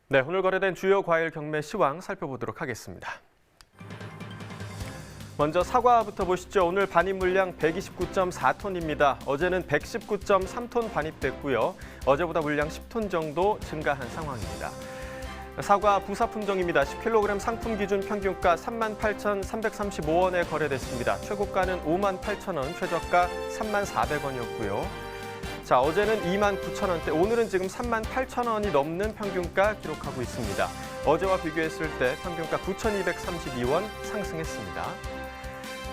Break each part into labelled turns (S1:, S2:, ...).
S1: 네, 오늘 거래된 주요 과일 경매 시황 살펴보도록 하겠습니다. 먼저 사과부터 보시죠. 오늘 반입 물량 129.4톤입니다. 어제는 119.3톤 반입됐고요. 어제보다 물량 10톤 정도 증가한 상황입니다. 사과 부사 품종입니다. 10kg 상품 기준 평균가 38,335원에 거래됐습니다. 최고가는 58,000원, 최저가 34,400원이었고요. 자, 어제는 29,000원대, 오늘은 지금 38,000원이 넘는 평균가 기록하고 있습니다. 어제와 비교했을 때 평균가 9,232원 상승했습니다.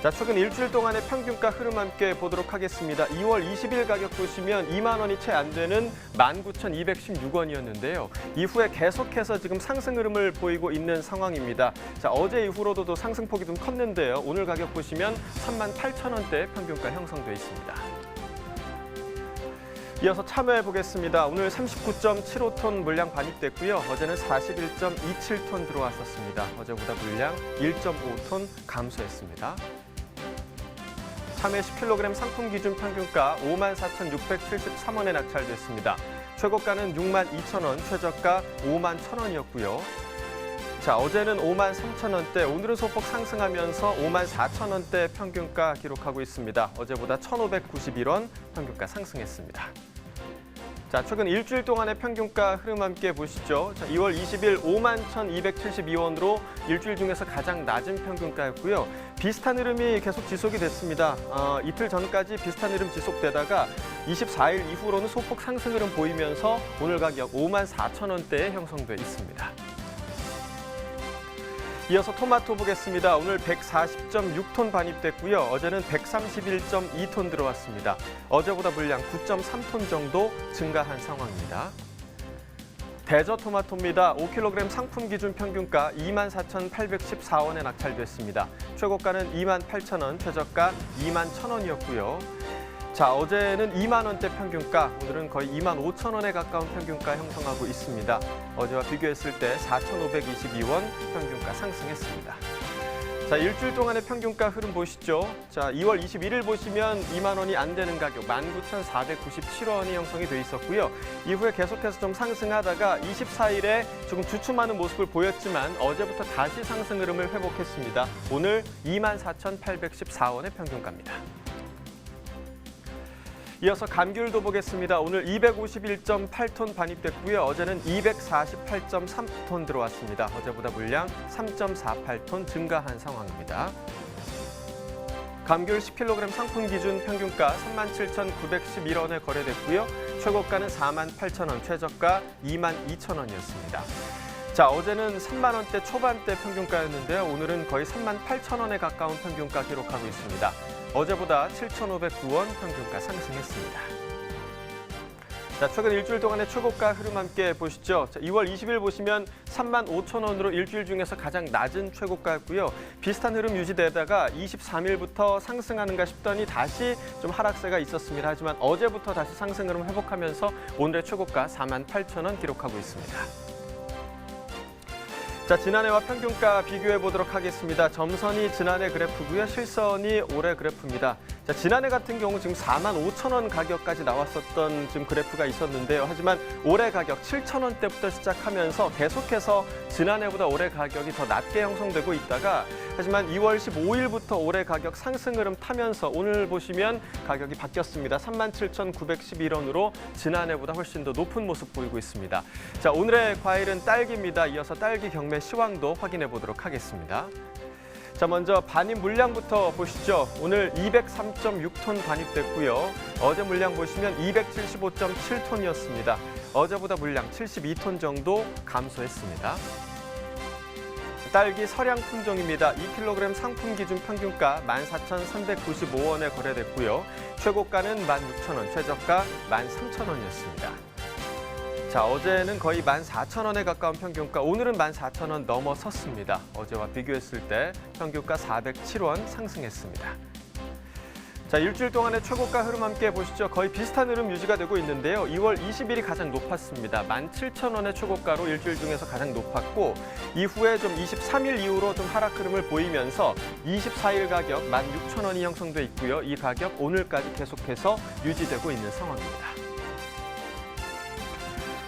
S1: 자, 최근 일주일 동안의 평균가 흐름 함께 보도록 하겠습니다. 2월 20일 가격 보시면 2만 원이 채 안 되는 19,216원이었는데요. 이후에 계속해서 지금 상승 흐름을 보이고 있는 상황입니다. 자, 어제 이후로도 또 상승폭이 좀 컸는데요. 오늘 가격 보시면 38,000원대 평균가 형성돼 있습니다. 이어서 참외 보겠습니다. 오늘 39.75톤 물량 반입됐고요. 어제는 41.27톤 들어왔었습니다. 어제보다 물량 1.5톤 감소했습니다. 참외 10kg 상품 기준 평균가 54,673원에 낙찰됐습니다. 최고가는 62,000원, 최저가 51,000원이었고요. 자, 어제는 53,000원대, 오늘은 소폭 상승하면서 54,000원대 평균가 기록하고 있습니다. 어제보다 1,591원 평균가 상승했습니다. 자, 최근 일주일 동안의 평균가 흐름 함께 보시죠. 자, 2월 20일 51,272원으로 일주일 중에서 가장 낮은 평균가였고요. 비슷한 흐름이 계속 지속이 됐습니다. 이틀 전까지 비슷한 흐름 지속되다가 24일 이후로는 소폭 상승 흐름 보이면서 오늘 가격 54,000원대에 형성돼 있습니다. 이어서 토마토 보겠습니다. 오늘 140.6톤 반입됐고요. 어제는 131.2톤 들어왔습니다. 어제보다 물량 9.3톤 정도 증가한 상황입니다. 대저 토마토입니다. 5kg 상품 기준 평균가 24,814원에 낙찰됐습니다. 최고가는 28,000원, 최저가 21,000원이었고요. 자, 어제는 2만 원대 평균가, 오늘은 거의 25,000원에 가까운 평균가 형성하고 있습니다. 어제와 비교했을 때 4,522원 평균가 상승했습니다. 자, 일주일 동안의 평균가 흐름 보시죠. 자, 2월 21일 보시면 2만 원이 안 되는 가격 19,497원이 형성이 돼 있었고요. 이후에 계속해서 좀 상승하다가 24일에 조금 주춤하는 모습을 보였지만 어제부터 다시 상승 흐름을 회복했습니다. 오늘 24,814원의 평균가입니다. 이어서 감귤도 보겠습니다. 오늘 251.8톤 반입됐고요. 어제는 248.3톤 들어왔습니다. 어제보다 물량 3.48톤 증가한 상황입니다. 감귤 10kg 상품 기준 평균가 37,911원에 거래됐고요. 최고가는 48,000원, 최저가 22,000원이었습니다. 자, 어제는 3만 원대 초반대 평균가였는데요. 오늘은 거의 38,000원에 가까운 평균가 기록하고 있습니다. 어제보다 7,509원 평균가 상승했습니다. 자, 최근 일주일 동안의 최고가 흐름 함께 보시죠. 자, 2월 20일 보시면 35,000원으로 일주일 중에서 가장 낮은 최고가였고요. 비슷한 흐름 유지되다가 23일부터 상승하는가 싶더니 다시 좀 하락세가 있었습니다. 하지만 어제부터 다시 상승 흐름 회복하면서 오늘의 최고가 48,000원 기록하고 있습니다. 자, 지난해와 평균가 비교해 보도록 하겠습니다. 점선이 지난해 그래프고요. 실선이 올해 그래프입니다. 자, 지난해 같은 경우 지금 45,000원 가격까지 나왔었던 지금 그래프가 있었는데요. 하지만 올해 가격 7,000원대부터 시작하면서 계속해서 지난해보다 올해 가격이 더 낮게 형성되고 있다가 하지만 2월 15일부터 올해 가격 상승 흐름 타면서 오늘 보시면 가격이 바뀌었습니다. 37,911원으로 지난해보다 훨씬 더 높은 모습 보이고 있습니다. 자, 오늘의 과일은 딸기입니다. 이어서 딸기 경매 시황도 확인해 보도록 하겠습니다. 자, 먼저 반입 물량부터 보시죠. 오늘 203.6톤 반입됐고요. 어제 물량 보시면 275.7톤이었습니다. 어제보다 물량 72톤 정도 감소했습니다. 딸기 서량 품종입니다. 2kg 상품 기준 평균가 14,395원에 거래됐고요. 최고가는 16,000원, 최저가 13,000원이었습니다. 자, 어제는 거의 14,000원에 가까운 평균가, 오늘은 14,000원 넘어섰습니다. 어제와 비교했을 때 평균가 407원 상승했습니다. 자, 일주일 동안의 최고가 흐름 함께 보시죠. 거의 비슷한 흐름 유지가 되고 있는데요. 2월 20일이 가장 높았습니다. 17,000원의 최고가로 일주일 중에서 가장 높았고 이후에 좀 23일 이후로 좀 하락 흐름을 보이면서 24일 가격 16,000원이 형성돼 있고요. 이 가격 오늘까지 계속해서 유지되고 있는 상황입니다.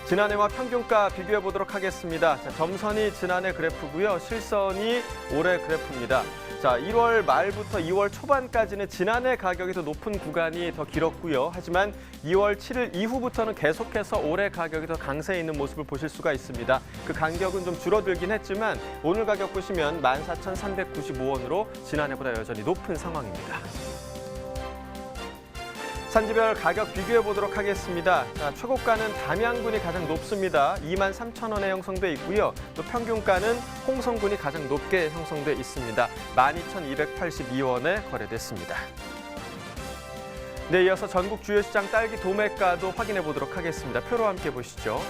S1: 지난해와 평균가 비교해 보도록 하겠습니다. 자, 점선이 지난해 그래프고요. 실선이 올해 그래프입니다. 자, 1월 말부터 2월 초반까지는 지난해 가격이 더 높은 구간이 더 길었고요. 하지만 2월 7일 이후부터는 계속해서 올해 가격이 더 강세에 있는 모습을 보실 수가 있습니다. 그 간격은 좀 줄어들긴 했지만 오늘 가격 보시면 14,395원으로 지난해보다 여전히 높은 상황입니다. 산지별 가격 비교해 보도록 하겠습니다. 자, 최고가는 담양군이 가장 높습니다. 23,000원에 형성돼 있고요. 또 평균가는 홍성군이 가장 높게 형성돼 있습니다. 12,282원에 거래됐습니다. 네, 이어서 전국 주요 시장 딸기 도매가도 확인해 보도록 하겠습니다. 표로 함께 보시죠.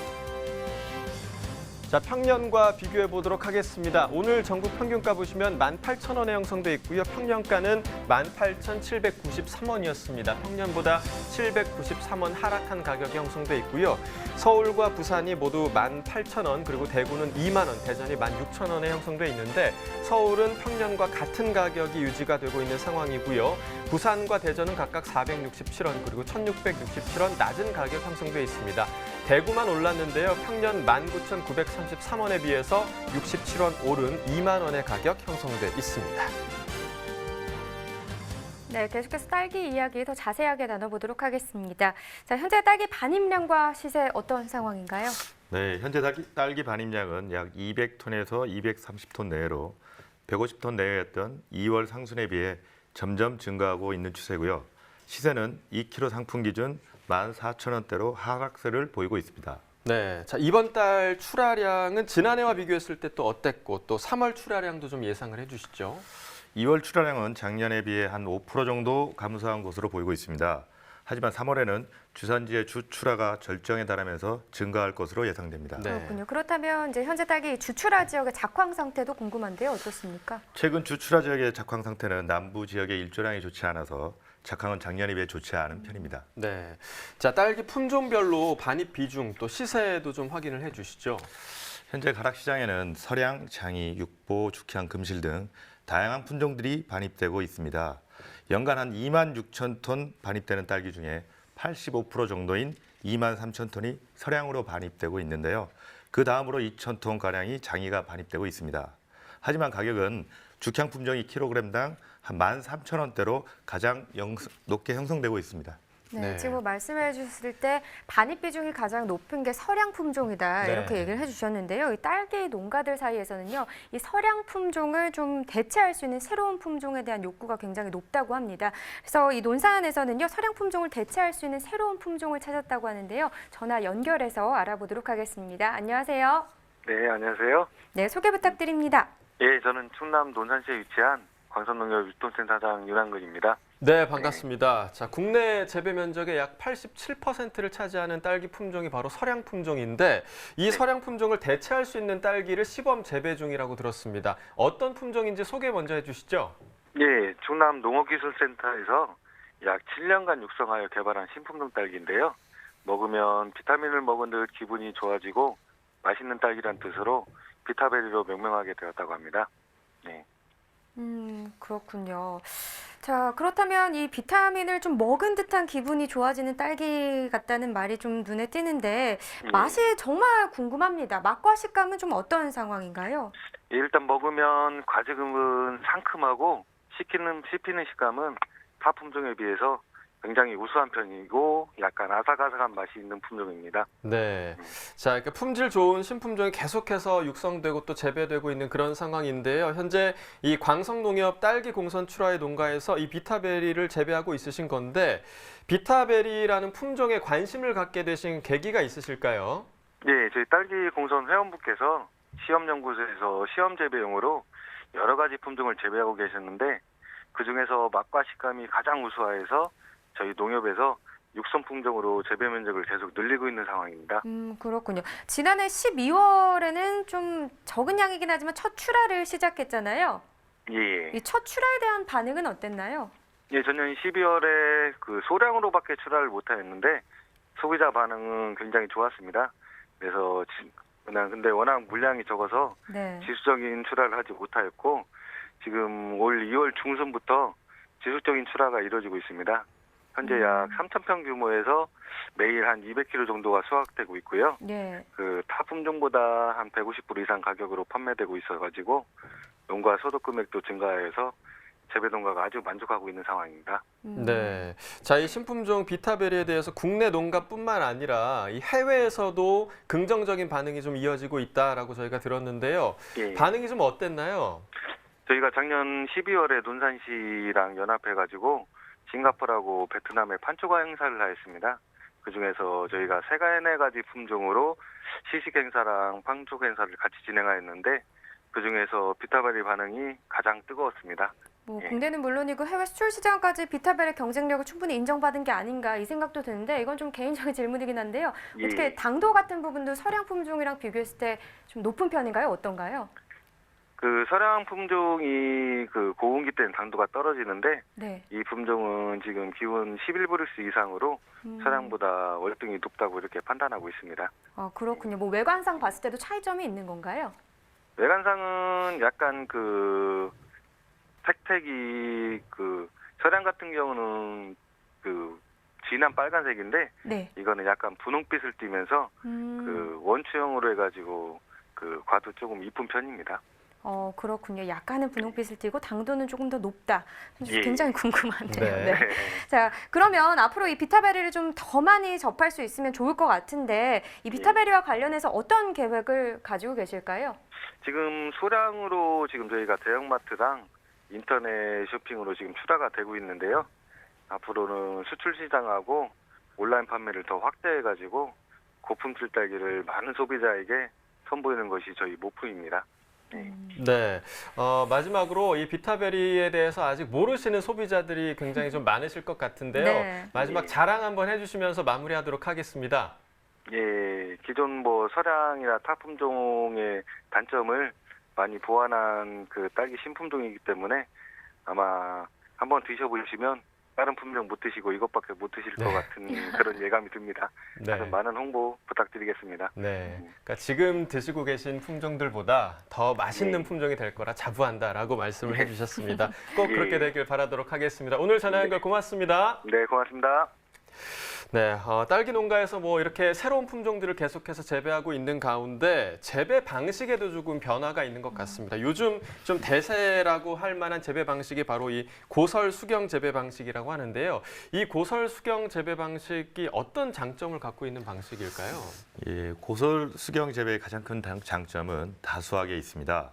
S1: 자, 평년과 비교해 보도록 하겠습니다. 오늘 전국 평균가 보시면 18,000원에 형성돼 있고요. 평년가는 18,793원이었습니다. 평년보다 793원 하락한 가격이 형성돼 있고요. 서울과 부산이 모두 18,000원, 그리고 대구는 2만 원, 대전이 16,000원에 형성돼 있는데 서울은 평년과 같은 가격이 유지가 되고 있는 상황이고요. 부산과 대전은 각각 467원, 그리고 1,667원 낮은 가격 형성돼 있습니다. 대구만 올랐는데요. 평년 19,933원에 비해서 67원 오른 2만 원의 가격 형성돼 있습니다.
S2: 네, 계속해서 딸기 이야기 더 자세하게 나눠보도록 하겠습니다. 자, 현재 딸기 반입량과 시세 어떤 상황인가요?
S3: 네, 현재 딸기 반입량은 약 200톤에서 230톤 내외로 150톤 내외였던 2월 상순에 비해 점점 증가하고 있는 추세고요. 시세는 2kg 상품 기준 14,000원대로 하락세를 보이고 있습니다.
S1: 네, 자, 이번 달 출하량은 지난해와 비교했을 때 또 어땠고 또 3월 출하량도 좀 예상을 해주시죠.
S3: 2월 출하량은 작년에 비해 한 5% 정도 감소한 것으로 보이고 있습니다. 하지만 3월에는 주산지의 주 출하가 절정에 달하면서 증가할 것으로 예상됩니다.
S1: 네.
S2: 그렇군요. 그렇다면 이제 현재 딸기 주출하 지역의 작황 상태도 궁금한데요. 어떻습니까?
S3: 최근 주 출하 지역의 작황 상태는 남부 지역의 일조량이 좋지 않아서 작황은 작년에 비해 좋지 않은 편입니다.
S1: 네, 자, 딸기 품종별로 반입 비중 또 시세도 좀 확인을 해주시죠.
S3: 현재 가락시장에는 서량, 장이, 육보, 죽향, 금실 등 다양한 품종들이 반입되고 있습니다. 연간 한 26,000톤 반입되는 딸기 중에 85% 정도인 23,000톤이 서량으로 반입되고 있는데요. 그 다음으로 2,000톤가량이 장이가 반입되고 있습니다. 하지만 가격은 죽향 품종이 킬로그램당 한 13,000원대로 가장 높게 형성되고 있습니다.
S2: 네, 지금 말씀해 주셨을 때 반입 비중이 가장 높은 게 서량 품종이다
S1: 네.
S2: 이렇게 얘기를 해주셨는데요. 이 딸기 농가들 사이에서는요, 이 서량 품종을 좀 대체할 수 있는 새로운 품종에 대한 욕구가 굉장히 높다고 합니다. 그래서 이 논사안에서는요, 서량 품종을 대체할 수 있는 새로운 품종을 찾았다고 하는데요. 전화 연결해서 알아보도록 하겠습니다. 안녕하세요.
S4: 네, 안녕하세요.
S2: 네, 소개 부탁드립니다.
S4: 예, 저는 충남 논산시에 위치한 광선농협 유통센터장 윤한근입니다.
S1: 네, 반갑습니다. 자, 국내 재배 면적의 약 87%를 차지하는 딸기 품종이 바로 서량 품종인데 이 서량 품종을 대체할 수 있는 딸기를 시범 재배 중이라고 들었습니다. 어떤 품종인지 소개 먼저 해주시죠.
S4: 예, 충남 농업기술센터에서 약 7년간 육성하여 개발한 신품종 딸기인데요. 먹으면 비타민을 먹은 듯 기분이 좋아지고 맛있는 딸기란 뜻으로 비타베리로 명명하게 되었다고 합니다. 네.
S2: 그렇군요. 자, 그렇다면 이 비타민을 좀 먹은 듯한 기분이 좋아지는 딸기 같다는 말이 좀 눈에 띄는데 맛이 정말 궁금합니다. 맛과 식감은 좀 어떤 상황인가요?
S4: 예, 일단 먹으면 과즙은 상큼하고 씹히는 식감은 타 품종에 비해서 굉장히 우수한 편이고 약간 아삭아삭한 맛이 있는 품종입니다.
S1: 네, 자, 이렇게 품질 좋은 신품종이 계속해서 육성되고 또 재배되고 있는 그런 상황인데요. 현재 이 광성농협 딸기 공선 출하의 농가에서 이 비타베리를 재배하고 있으신 건데 비타베리라는 품종에 관심을 갖게 되신 계기가 있으실까요?
S4: 네, 저희 딸기 공선 회원분께서 시험연구소에서 시험 재배용으로 여러 가지 품종을 재배하고 계셨는데 그중에서 맛과 식감이 가장 우수하여서 저희 농협에서 육성 품종으로 재배 면적을 계속 늘리고 있는 상황입니다.
S2: 그렇군요. 지난해 12월에는 좀 적은 양이긴 하지만 첫 출하를 시작했잖아요.
S4: 예.
S2: 이 첫 출하에 대한 반응은 어땠나요?
S4: 예, 전년 12월에 그 소량으로밖에 출하를 못하였는데 소비자 반응은 굉장히 좋았습니다. 그래서 근데 워낙 물량이 적어서
S2: 네.
S4: 지수적인 출하를 하지 못하였고 지금 올 2월 중순부터 지속적인 출하가 이루어지고 있습니다. 현재 약 3,000평 규모에서 매일 한 200kg 정도가 수확되고 있고요.
S2: 네.
S4: 그 타 품종보다 한 150% 이상 가격으로 판매되고 있어가지고 농가 소득 금액도 증가해서 재배 농가가 아주 만족하고 있는 상황입니다.
S1: 네. 자, 이 신품종 비타베리에 대해서 국내 농가뿐만 아니라 이 해외에서도 긍정적인 반응이 좀 이어지고 있다라고 저희가 들었는데요.
S4: 예.
S1: 반응이 좀 어땠나요?
S4: 저희가 작년 12월에 논산시랑 연합해가지고 싱가포르하고 베트남에 판초가 행사를 하였습니다. 그중에서 저희가 3가지 품종으로 시식 행사랑 판촉 행사를 같이 진행하였는데 그중에서 비타베리 반응이 가장 뜨거웠습니다.
S2: 뭐
S4: 예.
S2: 국내는 물론이고 해외 수출 시장까지 비타벨의 경쟁력을 충분히 인정받은 게 아닌가 이 생각도 드는데 이건 좀 개인적인 질문이긴 한데요.
S4: 예.
S2: 어떻게 당도 같은 부분도 서량 품종이랑 비교했을 때 좀 높은 편인가요? 어떤가요?
S4: 그 서량 품종이 그 고온기 때는 당도가 떨어지는데
S2: 네.
S4: 이 품종은 지금 기온 11브루스 이상으로 서량보다 월등히 높다고 이렇게 판단하고 있습니다.
S2: 그렇군요. 뭐 외관상 봤을 때도 차이점이 있는 건가요?
S4: 외관상은 약간 그 택택이 그 서량 같은 경우는 그 진한 빨간색인데
S2: 네.
S4: 이거는 약간 분홍빛을 띠면서 그 원추형으로 해가지고 그 과도 조금 이쁜 편입니다.
S2: 그렇군요. 약간은 분홍빛을 띠고 당도는 조금 더 높다.
S4: 예.
S2: 굉장히 궁금한데요.
S1: 네.
S2: 네. 자, 그러면 앞으로 이 비타베리를 좀 더 많이 접할 수 있으면 좋을 것 같은데 이 비타베리와 관련해서 어떤 계획을 가지고 계실까요?
S4: 지금 소량으로 지금 저희가 대형마트랑 인터넷 쇼핑으로 지금 출하가 되고 있는데요. 앞으로는 수출 시장하고 온라인 판매를 더 확대해가지고 고품질 딸기를 많은 소비자에게 선보이는 것이 저희 목표입니다.
S1: 네. 마지막으로 이 비타베리에 대해서 아직 모르시는 소비자들이 굉장히 좀 많으실 것 같은데요.
S2: 네.
S1: 마지막 자랑 한번 해주시면서 마무리하도록 하겠습니다.
S4: 예, 기존 뭐 서량이나 타 품종의 단점을 많이 보완한 그 딸기 신품종이기 때문에 아마 한번 드셔보시면 다른 품종 못 드시고 이것밖에 못 드실 것 같은 그런 예감이 듭니다.
S1: 네.
S4: 그래서 많은 홍보 부탁드리겠습니다.
S1: 네. 그러니까 지금 드시고 계신 품종들보다 더 맛있는
S4: 네.
S1: 품종이 될 거라 자부한다라고 말씀을 해주셨습니다. 꼭
S4: 예.
S1: 그렇게 되길 바라도록 하겠습니다. 오늘 전화 연결 고맙습니다.
S4: 네, 고맙습니다.
S1: 네, 딸기 농가에서 뭐 이렇게 새로운 품종들을 계속해서 재배하고 있는 가운데 재배 방식에도 조금 변화가 있는 것 같습니다. 요즘 좀 대세라고 할 만한 재배 방식이 바로 이 고설 수경 재배 방식이라고 하는데요. 이 고설 수경 재배 방식이 어떤 장점을 갖고 있는 방식일까요?
S3: 예, 고설 수경 재배의 가장 큰 장점은 다수하게 있습니다.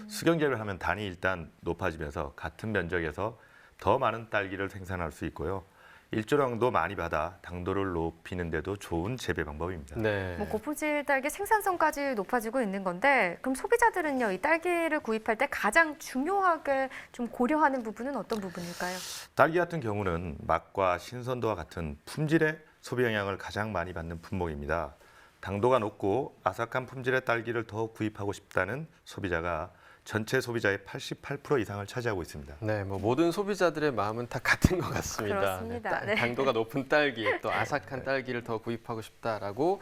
S3: 수경 재배를 하면 단이 일단 높아지면서 같은 면적에서 더 많은 딸기를 생산할 수 있고요. 일조량도 많이 받아 당도를 높이는 데도 좋은 재배 방법입니다.
S1: 네.
S2: 뭐 고품질 딸기 생산성까지 높아지고 있는 건데 그럼 소비자들은요, 이 딸기를 구입할 때 가장 중요하게 좀 고려하는 부분은 어떤 부분일까요?
S3: 딸기 같은 경우는 맛과 신선도와 같은 품질의 소비 영향을 가장 많이 받는 품목입니다. 당도가 높고 아삭한 품질의 딸기를 더 구입하고 싶다는 소비자가 전체 소비자의 88% 이상을 차지하고 있습니다.
S1: 네, 뭐 모든 소비자들의 마음은 다 같은 것 같습니다.
S2: 그렇습니다. 네.
S1: 당도가 높은 딸기, 또 아삭한 딸기를 더 구입하고 싶다라고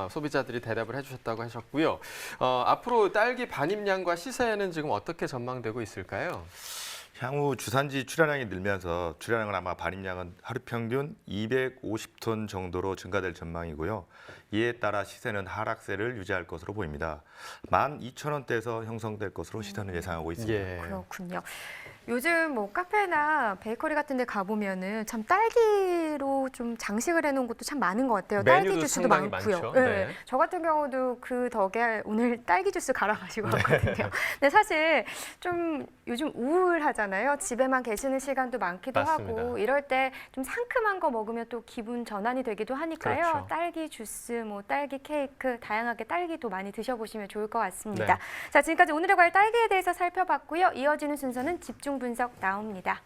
S1: 소비자들이 대답을 해주셨다고 하셨고요. 앞으로 딸기 반입량과 시세는 지금 어떻게 전망되고 있을까요?
S3: 향후 주산지 출하량이 늘면서 출하량은 아마 반입량은 하루 평균 250톤 정도로 증가될 전망이고요. 이에 따라 시세는 하락세를 유지할 것으로 보입니다. 12,000원대에서 형성될 것으로 시세는 예상하고 있습니다.
S1: 예.
S2: 그렇군요. 요즘 뭐 카페나 베이커리 같은 데 가보면은 참 딸기로 좀 장식을 해놓은 곳도 참 많은 것 같아요. 딸기
S1: 메뉴도
S2: 주스도
S1: 상당히
S2: 많고요.
S1: 많죠.
S2: 네.
S1: 네.
S2: 저 같은 경우도 그 덕에 오늘 딸기 주스 갈아 마시고 왔거든요. 근데 사실 좀 요즘 우울하잖아요. 집에만 계시는 시간도 많기도
S1: 맞습니다.
S2: 하고 이럴 때 좀 상큼한 거 먹으면 또 기분 전환이 되기도 하니까요.
S1: 그렇죠.
S2: 딸기 주스, 뭐 딸기 케이크, 다양하게 딸기도 많이 드셔보시면 좋을 것 같습니다.
S1: 네.
S2: 자, 지금까지 오늘의 과일 딸기에 대해서 살펴봤고요. 이어지는 순서는 집중 분석 나옵니다.